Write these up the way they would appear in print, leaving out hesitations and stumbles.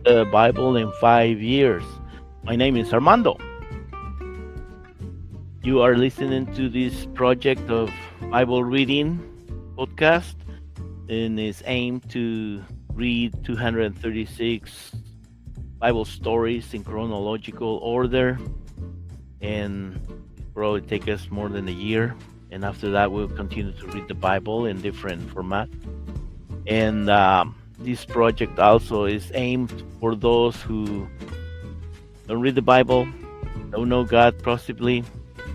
the Bible in 5 years. My name is Armando. You are listening to this project of Bible reading podcast, and is aimed to read 236 Bible stories in chronological order, and probably take us more than a year. And after that, we'll continue to read the Bible in different formats. And this project also is aimed for those who don't read the Bible, don't know God possibly,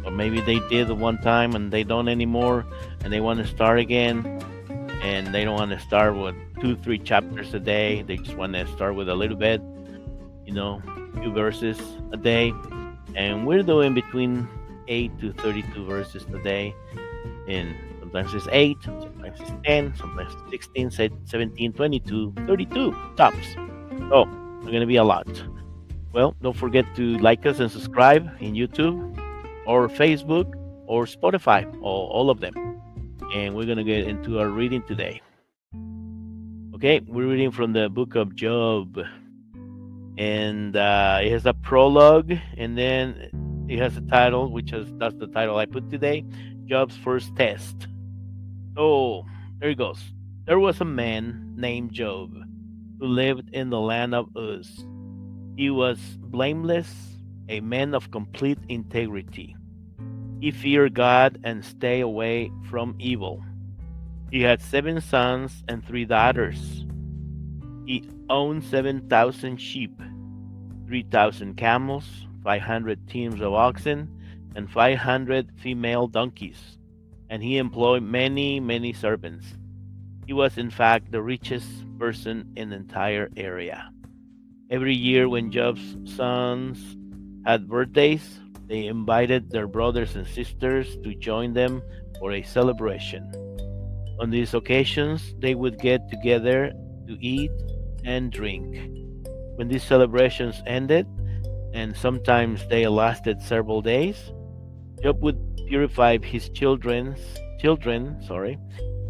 or maybe they did one time and they don't anymore, and they want to start again, and they don't want to start with two, three chapters a day. They just want to start with a little bit, few verses a day. And we're doing between 8 to 32 verses a day. And sometimes it's 8, sometimes it's 10, sometimes it's 16, 17, 22, 32 tops. So, it's going to be a lot. Well, don't forget to like us and subscribe in YouTube or Facebook or Spotify, or all of them. And we're going to get into our reading today. Okay, we're reading from the book of Job. And it has a prologue, and then it has a title, that's the title I put today, Job's First Test. So, there it goes. There was a man named Job who lived in the land of Uz. He was blameless, a man of complete integrity. He feared God and stayed away from evil. He had 7 sons and 3 daughters. He owned 7,000 sheep, 3,000 camels, 500 teams of oxen, and 500 female donkeys. And he employed many, many servants. He was, in fact, the richest person in the entire area. Every year, when Job's sons had birthdays, they invited their brothers and sisters to join them for a celebration. On these occasions, they would get together to eat and drink. When these celebrations ended, and sometimes they lasted several days, Job would purify his children.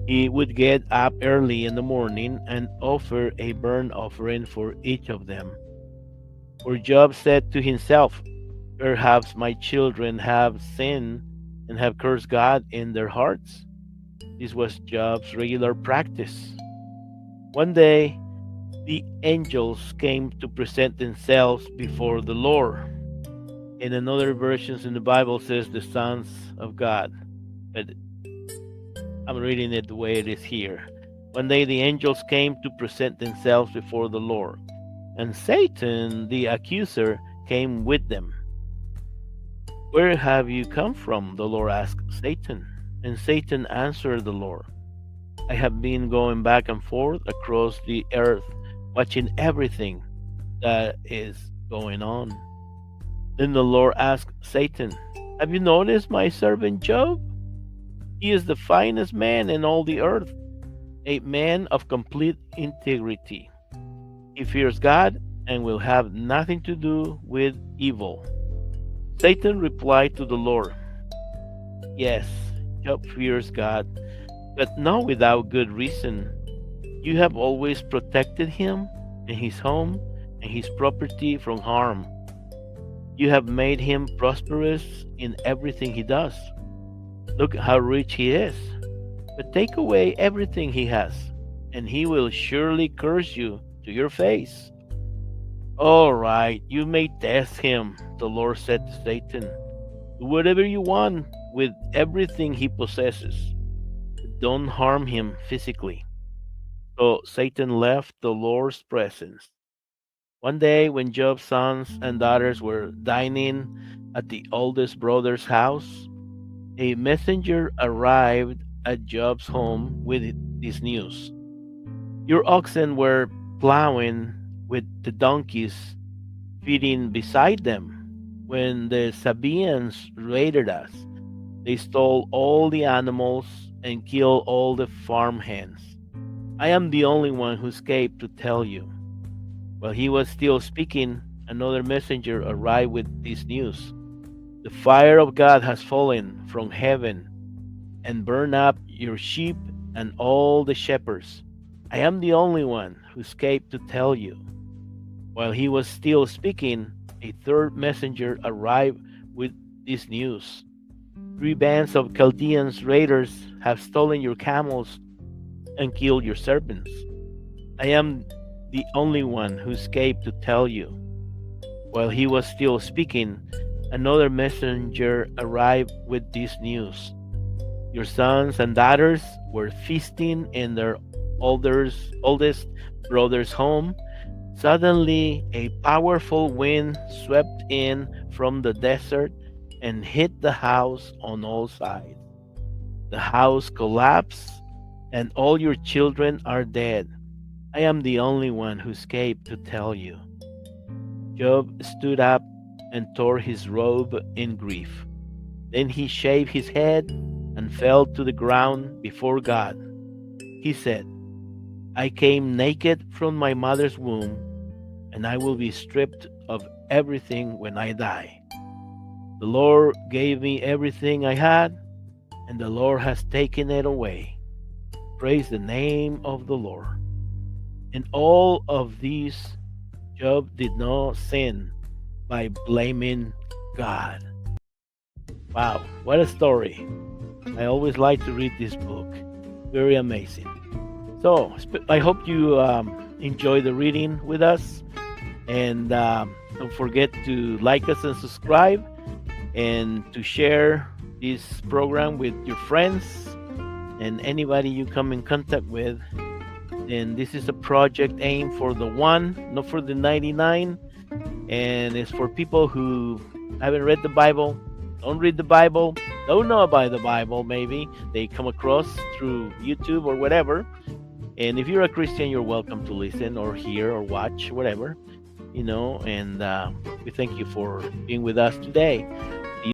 He would get up early in the morning and offer a burnt offering for each of them. For Job said to himself, "Perhaps my children have sinned and have cursed God in their hearts." This was Job's regular practice. One day, the angels came to present themselves before the Lord. In another versions in the Bible says the sons of God, but I'm reading it the way it is here. One day the angels came to present themselves before the Lord, and Satan, the accuser, came with them. "Where have you come from?" the Lord asked Satan. And Satan answered the Lord, "I have been going back and forth across the earth, watching everything that is going on." Then the Lord asked Satan, "Have you noticed my servant Job? He is the finest man in all the earth, a man of complete integrity. He fears God and will have nothing to do with evil." Satan replied to the Lord, "Yes, Job fears God, but not without good reason. You have always protected him and his home and his property from harm. You have made him prosperous in everything he does. Look how rich he is. But take away everything he has, and he will surely curse you to your face." "All right, you may test him," the Lord said to Satan. "Do whatever you want with everything he possesses. Don't harm him physically." So Satan left the Lord's presence. One day, when Job's sons and daughters were dining at the oldest brother's house, a messenger arrived at Job's home with this news: "Your oxen were plowing with the donkeys feeding beside them when the Sabaeans raided us. They stole all the animals and killed all the farm hands. I am the only one who escaped to tell you." While he was still speaking, another messenger arrived with this news: "The fire of God has fallen from heaven and burned up your sheep and all the shepherds. I am the only one who escaped to tell you." While he was still speaking, a third messenger arrived with this news. Three bands of Chaldeans raiders have stolen your camels and killed your servants. I am the only one who escaped to tell you. While he was still speaking, another messenger arrived with this news. Your sons and daughters were feasting in their oldest brother's home. Suddenly, a powerful wind swept in from the desert and hit the house on all sides. The house collapsed, and all your children are dead. I am the only one who escaped to tell you. Job stood up and tore his robe in grief. Then he shaved his head and fell to the ground before God. He said, I came naked from my mother's womb, and I will be stripped of everything when I die. The Lord gave me everything I had, and the Lord has taken it away. Praise the name of the Lord. In all of these, Job did not sin by blaming God. Wow, what a story. I always like to read this book. Very amazing. So, I hope you enjoy the reading with us. And don't forget to like us and subscribe and to share this program with your friends and anybody you come in contact with. And this is a project aimed for the one, not for the 99. And it's for people who haven't read the Bible, don't read the Bible, don't know about the Bible, maybe they come across through YouTube or whatever. And if you're a Christian, you're welcome to listen or hear or watch, whatever, and we thank you for being with us today.